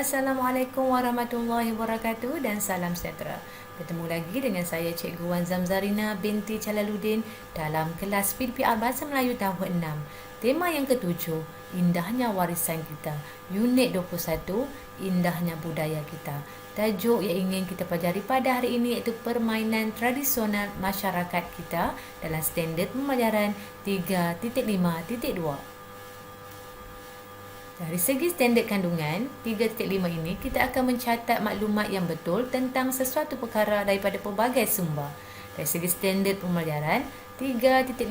Assalamualaikum warahmatullahi wabarakatuh dan salam sejahtera. Bertemu lagi dengan saya Cikgu Wan Zamzarina binti Jalaluddin dalam kelas PDPR Bahasa Melayu tahun 6. Tema yang ketujuh, indahnya warisan kita. Unit 21, indahnya budaya kita. Tajuk yang ingin kita pelajari pada hari ini iaitu permainan tradisional masyarakat kita dalam standard pembelajaran 3.5.2. Dari segi standard kandungan 3.5 ini, kita akan mencatat maklumat yang betul tentang sesuatu perkara daripada pelbagai sumber. Dari segi standard pembelajaran 3.5.2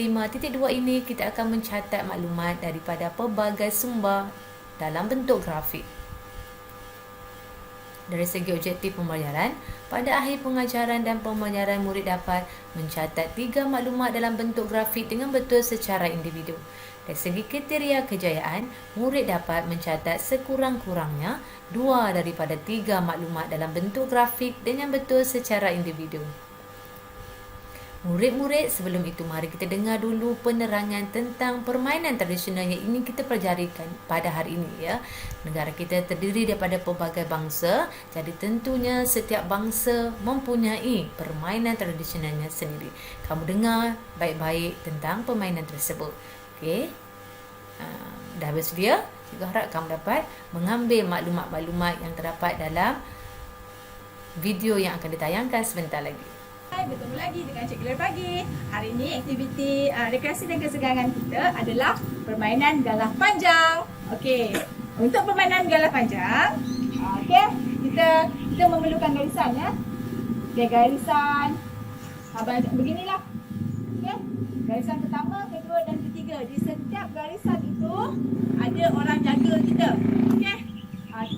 ini, kita akan mencatat maklumat daripada pelbagai sumber dalam bentuk grafik. Dari segi objektif pembelajaran, pada akhir pengajaran dan pembelajaran, murid dapat mencatat 3 maklumat dalam bentuk grafik dengan betul secara individu. Dari segi kriteria kejayaan, murid dapat mencatat sekurang-kurangnya 2 daripada 3 maklumat dalam bentuk grafik dengan betul secara individu. Murid-murid, sebelum itu mari kita dengar dulu penerangan tentang permainan tradisional yang ingin kita pelajarikan pada hari ini, ya. Negara kita terdiri daripada pelbagai bangsa, jadi tentunya setiap bangsa mempunyai permainan tradisionalnya sendiri. Kamu dengar baik-baik tentang permainan tersebut. Okey. Dah bersedia? Cikgu harap kamu dapat mengambil maklumat-maklumat yang terdapat dalam video yang akan ditayangkan sebentar lagi. Hai, bertemu lagi dengan Cikgu Ler Pagi. Hari ini aktiviti rekreasi dan kesegaran kita adalah permainan galah panjang. Okey. Untuk permainan galah panjang, okey, kita memerlukan garisan, ya. Okey, garisan beginilah. Okey. Garisan pertama, kedua dan ketiga. Di setiap garisan itu ada orang jaga kita. Okey.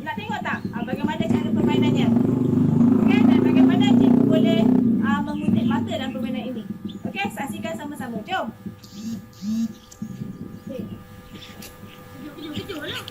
Nak tengok tak bagaimana cara permainannya? Okey, dan bagaimana cikgu boleh mengutip mata dalam permainan ini. Okey, saksikan sama-sama. Jom. Okey. Kejut lah.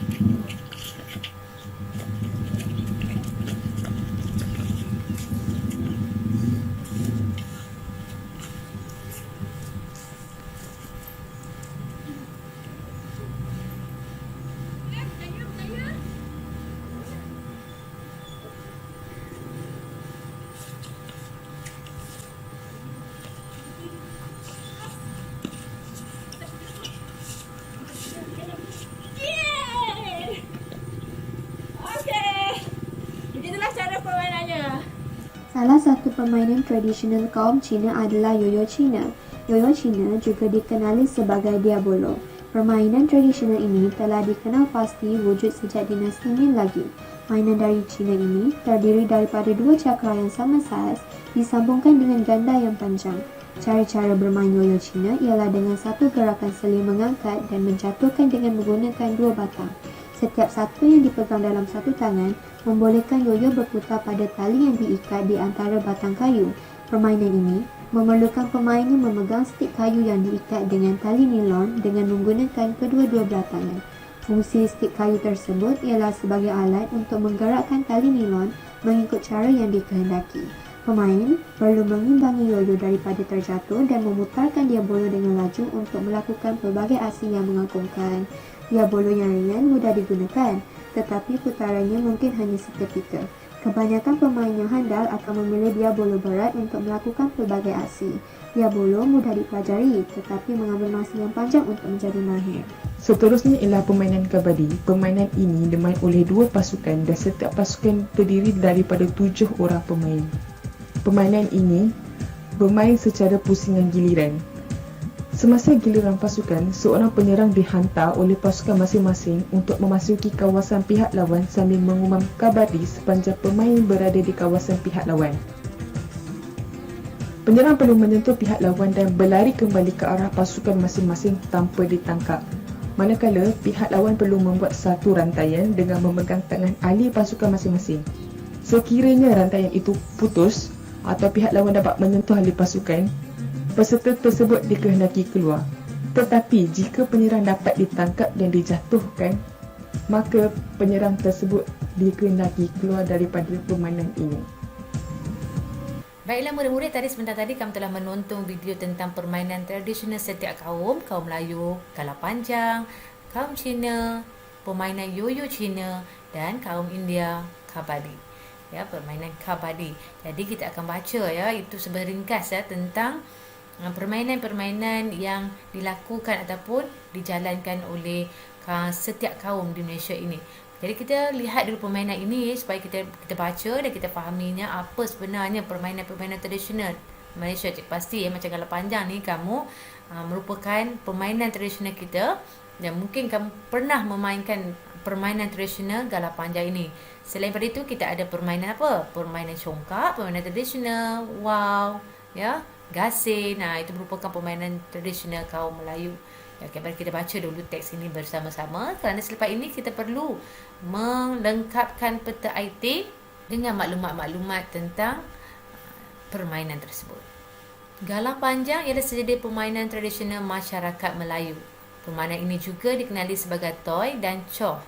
Salah satu permainan tradisional kaum Cina adalah yoyo Cina. Yoyo Cina juga dikenali sebagai diabolo. Permainan tradisional ini telah dikenal pasti wujud sejak dinasti Ming lagi. Mainan dari Cina ini terdiri daripada 2 cakra yang sama saiz disambungkan dengan ganda yang panjang. Cara-cara bermain yoyo Cina ialah dengan satu gerakan seling mengangkat dan menjatuhkan dengan menggunakan 2 batang. Setiap satu yang dipegang dalam satu tangan membolehkan yoyo berputar pada tali yang diikat di antara batang kayu. Permainan ini memerlukan pemainnya memegang stik kayu yang diikat dengan tali nilon dengan menggunakan kedua-dua belah tangan. Fungsi stik kayu tersebut ialah sebagai alat untuk menggerakkan tali nilon mengikut cara yang dikehendaki. Pemain perlu mengimbangi yoyo daripada terjatuh dan memutarkan diabolo dengan laju untuk melakukan pelbagai aksi yang mengagumkan. Diabolo yang ringan mudah digunakan, tetapi putarannya mungkin hanya seketika. Kebanyakan pemain yang handal akan memilih diabolo berat untuk melakukan pelbagai aksi. Diabolo mudah dipelajari, tetapi mengambil masa yang panjang untuk menjadi mahir. Seterusnya ialah permainan kabadi. Permainan ini dimain oleh 2 pasukan dan setiap pasukan terdiri daripada 7 orang pemain. Permainan ini bermain secara pusingan giliran. Semasa giliran pasukan, seorang penyerang dihantar oleh pasukan masing-masing untuk memasuki kawasan pihak lawan sambil mengumam kabadi sepanjang pemain berada di kawasan pihak lawan. Penyerang perlu menyentuh pihak lawan dan berlari kembali ke arah pasukan masing-masing tanpa ditangkap. Manakala, pihak lawan perlu membuat satu rantaian dengan memegang tangan ahli pasukan masing-masing. Sekiranya rantaian itu putus atau pihak lawan dapat menyentuh ahli pasukan, peserta tersebut dikehendaki keluar. Tetapi jika penyerang dapat ditangkap dan dijatuhkan, maka penyerang tersebut dikehendaki keluar daripada permainan ini. Baiklah murid-murid, sebentar tadi kamu telah menonton video tentang permainan tradisional setiap kaum, kaum Melayu, galah panjang, kaum Cina, permainan yoyo Cina dan kaum India Kabaddi. Ya, permainan Kabaddi. Jadi kita akan baca ya, itu seberingkas ya tentang permainan-permainan yang dilakukan ataupun dijalankan oleh setiap kaum di Malaysia ini. Jadi kita lihat dulu permainan ini supaya kita baca dan kita fahaminya apa sebenarnya permainan-permainan tradisional Malaysia. Cik pasti ya, macam galah panjang ni kamu merupakan permainan tradisional kita dan mungkin kamu pernah memainkan permainan tradisional galah panjang ini. Selain daripada itu, kita ada permainan apa? Permainan congkak, permainan tradisional, wow, ya, gasing. Itu merupakan permainan tradisional kaum Melayu. Ya, okay, mari kita baca dulu teks ini bersama-sama kerana selepas ini kita perlu melengkapkan peta IT dengan maklumat-maklumat tentang permainan tersebut. Galah panjang ialah sejenis permainan tradisional masyarakat Melayu. Permainan ini juga dikenali sebagai toy dan coh.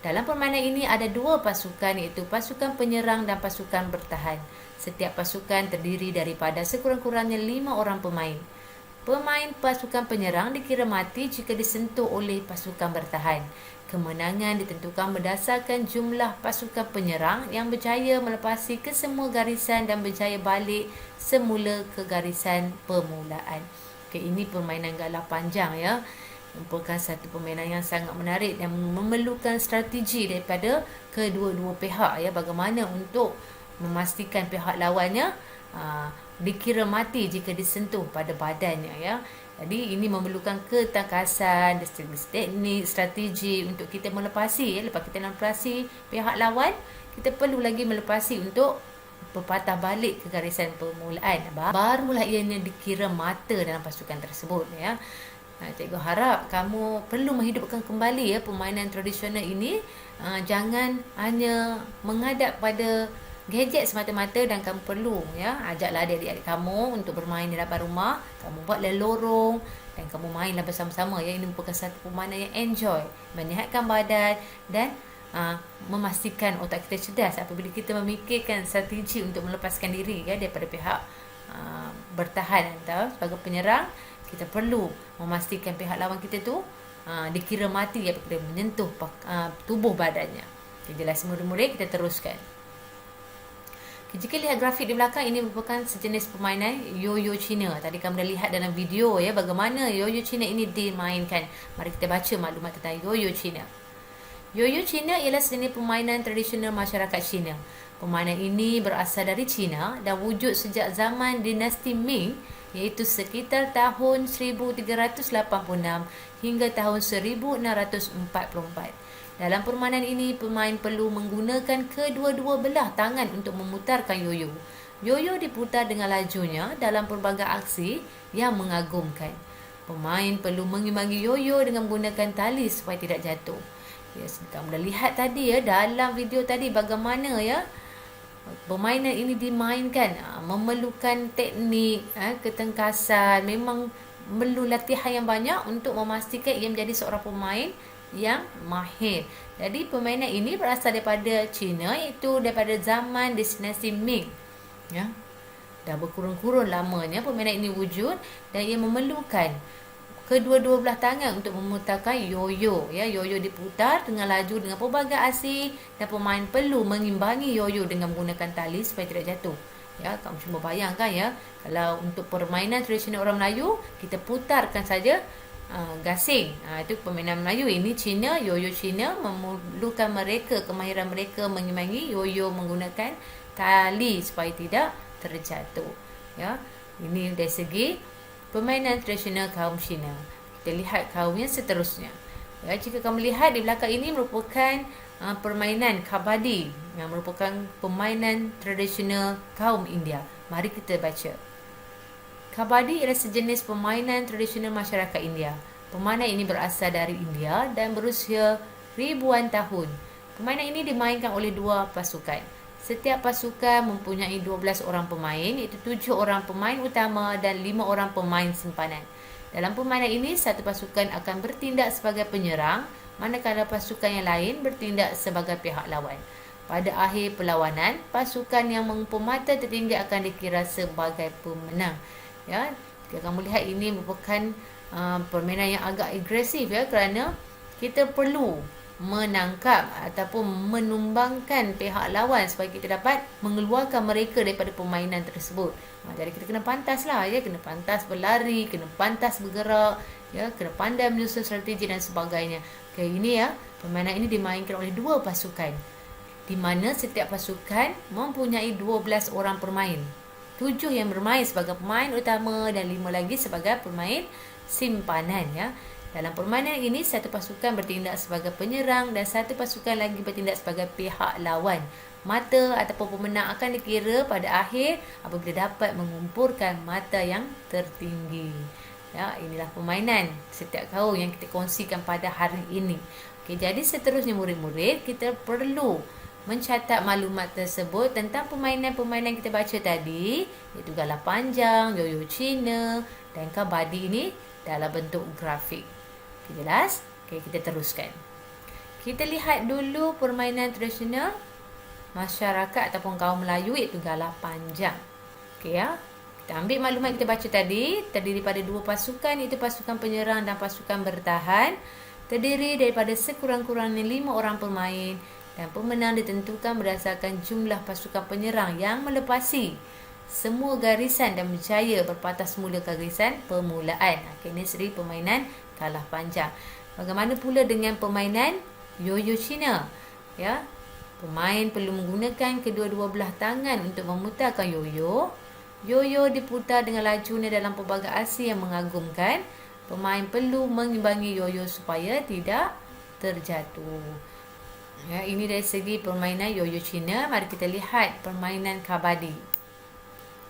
Dalam permainan ini ada dua pasukan, iaitu pasukan penyerang dan pasukan bertahan. Setiap pasukan terdiri daripada sekurang-kurangnya 5 orang pemain. Pemain pasukan penyerang dikira mati jika disentuh oleh pasukan bertahan. Kemenangan ditentukan berdasarkan jumlah pasukan penyerang yang berjaya melepasi ke semua garisan dan berjaya balik semula ke garisan permulaan. Okay, ini permainan galah panjang ya. Merupakan satu permainan yang sangat menarik dan memerlukan strategi daripada kedua-dua pihak ya, bagaimana untuk memastikan pihak lawannya dikira mati jika disentuh pada badannya ya. Jadi ini memerlukan ketangkasan, teknik, strategi untuk kita melepasi ya. Lepas kita melepasi pihak lawan, kita perlu lagi melepasi untuk berpatah balik ke garisan permulaan. Barulah ianya dikira mata dalam pasukan tersebut ya. Cikgu harap kamu perlu menghidupkan kembali ya permainan tradisional ini. Jangan hanya menghadap pada gadget semata-mata dan kamu perlu ya ajaklah adik-adik kamu untuk bermain di dalam rumah. Kamu buatlah lorong dan kamu mainlah bersama-sama ya. Ini merupakan satu permainan yang enjoy, menyihatkan badan dan memastikan otak kita cerdas apabila kita memikirkan strategi untuk melepaskan diri ya daripada pihak bertahan atau sebagai penyerang. Kita perlu memastikan pihak lawan kita tu dikira mati apabila menyentuh tubuh badannya. Okay, jelas murid-murid, kita teruskan. Jika lihat grafik di belakang, ini merupakan sejenis permainan yo-yo Cina. Tadi kamu dah lihat dalam video ya bagaimana yo-yo Cina ini dimainkan. Mari kita baca maklumat tentang yo-yo Cina. Yo-yo Cina ialah sejenis permainan tradisional masyarakat Cina. Permainan ini berasal dari Cina dan wujud sejak zaman dinasti Ming, iaitu sekitar tahun 1386 hingga tahun 1644. Dalam permainan ini, pemain perlu menggunakan kedua-dua belah tangan untuk memutarkan yoyo. Yoyo diputar dengan lajunya dalam pelbagai aksi yang mengagumkan. Pemain perlu mengimbangi yoyo dengan menggunakan tali supaya tidak jatuh. Ya, kamu dah lihat tadi ya dalam video tadi bagaimana ya permainan ini dimainkan. Memerlukan teknik, ketengkasan, memang perlu latihan yang banyak untuk memastikan ia menjadi seorang pemain yang mahir. Jadi permainan ini berasal daripada China, iaitu daripada zaman dinasti Ming ya. Dah berkurun-kurun lamanya permainan ini wujud dan ia memerlukan kedua-dua belah tangan untuk memutarkan yoyo ya. Yoyo diputar dengan laju dengan pelbagai aksi dan pemain perlu mengimbangi yoyo dengan menggunakan tali supaya tidak jatuh. Ya, kamu cuba bayangkan ya, kalau untuk permainan tradisional orang Melayu, kita putarkan saja gasing. Itu permainan Melayu. Ini Cina, yoyo Cina memerlukan mereka, kemahiran mereka mengimbangi yoyo menggunakan tali supaya tidak terjatuh. Ya, ini dari segi permainan tradisional kaum Cina. Kita lihat kaum yang seterusnya. Ya, jika kamu lihat di belakang ini merupakan permainan Kabaddi yang merupakan permainan tradisional kaum India. Mari kita baca. Kabaddi ialah sejenis permainan tradisional masyarakat India. Permainan ini berasal dari India dan berusia ribuan tahun. Permainan ini dimainkan oleh dua pasukan. Setiap pasukan mempunyai 12 orang pemain, iaitu 7 orang pemain utama dan 5 orang pemain simpanan. Dalam permainan ini, satu pasukan akan bertindak sebagai penyerang, manakala pasukan yang lain bertindak sebagai pihak lawan. Pada akhir perlawanan, pasukan yang mengepung mata tertinggi akan dikira sebagai pemenang. Ya, jika kamu lihat ini merupakan permainan yang agak agresif ya, kerana kita perlu menangkap ataupun menumbangkan pihak lawan supaya kita dapat mengeluarkan mereka daripada permainan tersebut. Jadi kita kena pantas lah, ya, kena pantas berlari, kena pantas bergerak, ya, kena pandai menyusun strategi dan sebagainya. Okay, ini ya, permainan ini dimainkan oleh 2 pasukan, di mana setiap pasukan mempunyai 12 orang pemain. 7 yang bermain sebagai pemain utama dan 5 lagi sebagai pemain simpanan, ya. Dalam permainan ini, satu pasukan bertindak sebagai penyerang dan satu pasukan lagi bertindak sebagai pihak lawan. Mata ataupun pemenang akan dikira pada akhir apabila dapat mengumpulkan mata yang tertinggi. Ya, inilah permainan setiap kaum yang kita kongsikan pada hari ini. Okey, jadi seterusnya murid-murid, kita perlu mencatat maklumat tersebut tentang permainan-permainan kita baca tadi, iaitu galah panjang, yoyo Cina dan kabadi ini dalam bentuk grafik. Okay, jelas? Okay, kita teruskan. Kita lihat dulu permainan tradisional masyarakat ataupun kaum Melayu, iaitu galah panjang. Okay, ya. Kita ambil maklumat kita baca tadi, terdiri pada 2 pasukan, iaitu pasukan penyerang dan pasukan bertahan. Terdiri daripada sekurang-kurangnya 5 orang pemain dan pemenang ditentukan berdasarkan jumlah pasukan penyerang yang melepasi semua garisan dan berjaya berpatas mula ke garisan permulaan. Okay, ini seri permainan galah panjang. Bagaimana pula dengan permainan yoyo Cina? Ya, pemain perlu menggunakan kedua-dua belah tangan untuk memutarkan yoyo. Yoyo diputar dengan lajunya dalam pelbagai aksi yang mengagumkan. Pemain perlu mengimbangi yoyo supaya tidak terjatuh. Ya, ini dari segi permainan yoyo Cina. Mari kita lihat permainan kabadi.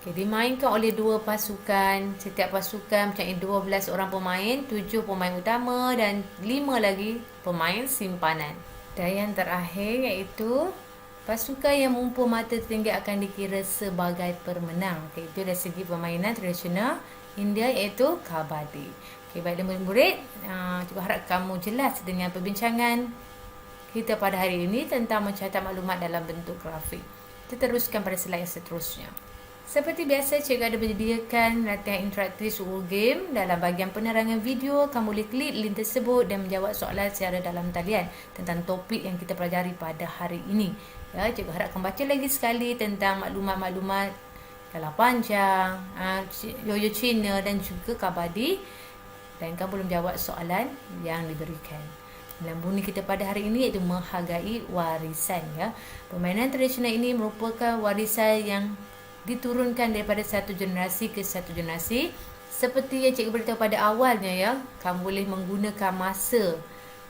Okay, dimainkan oleh 2 pasukan. Setiap pasukan mempunyai 12 orang pemain, 7 pemain utama dan 5 lagi pemain simpanan. Dan yang terakhir iaitu pasukan yang mengumpul mata tertinggi akan dikira sebagai pemenang. Okay, itu dari segi permainan tradisional India, iaitu kabadi. Okay, baiklah murid-murid, cuba harap kamu jelas dengan perbincangan kita pada hari ini tentang mencatat maklumat dalam bentuk grafik. Kita teruskan pada slide seterusnya. Seperti biasa, cikgu ada menyediakan latihan interaktif suhu game. Dalam bahagian penerangan video, kamu boleh klik link tersebut dan menjawab soalan secara dalam talian tentang topik yang kita pelajari pada hari ini. Ya, cikgu harap kamu baca lagi sekali tentang maklumat-maklumat galah panjang, yoyo Cina dan juga kabadi, dan kamu boleh menjawab soalan yang diberikan. Lambung kita pada hari ini iaitu menghargai warisan. Ya, permainan tradisional ini merupakan warisan yang diturunkan daripada satu generasi ke satu generasi. Seperti yang cikgu beritahu pada awalnya, ya, kamu boleh menggunakan masa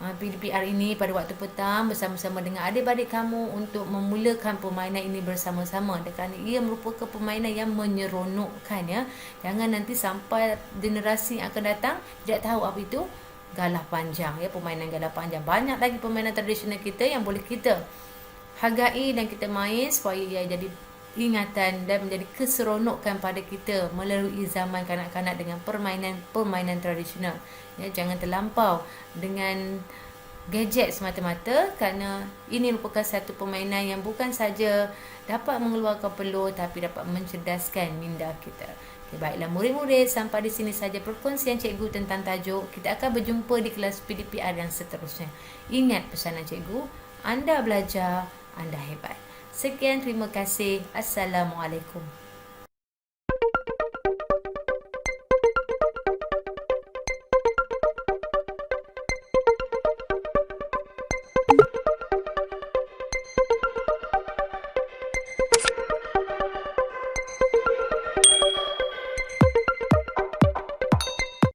PDPR ini pada waktu petang bersama-sama dengan adik-adik kamu untuk memulakan permainan ini bersama-sama, kerana ia merupakan permainan yang menyeronokkan. Ya, jangan nanti sampai generasi yang akan datang tidak tahu apa itu galah panjang. Ya, permainan galah panjang. Banyak lagi permainan tradisional kita yang boleh kita hargai dan kita main supaya ia jadi ingatan dan menjadi keseronokan pada kita melalui zaman kanak-kanak dengan permainan tradisional. Ya, jangan terlampau dengan gadget semata-mata, kerana ini merupakan satu permainan yang bukan saja dapat mengeluarkan peluh tapi dapat mencerdaskan minda kita. Okay, baiklah murid-murid, sampai di sini saja perkongsian cikgu tentang tajuk. Kita akan berjumpa di kelas PDPR yang seterusnya. Ingat pesanan cikgu, anda belajar, anda hebat. Sekian, terima kasih. Assalamualaikum.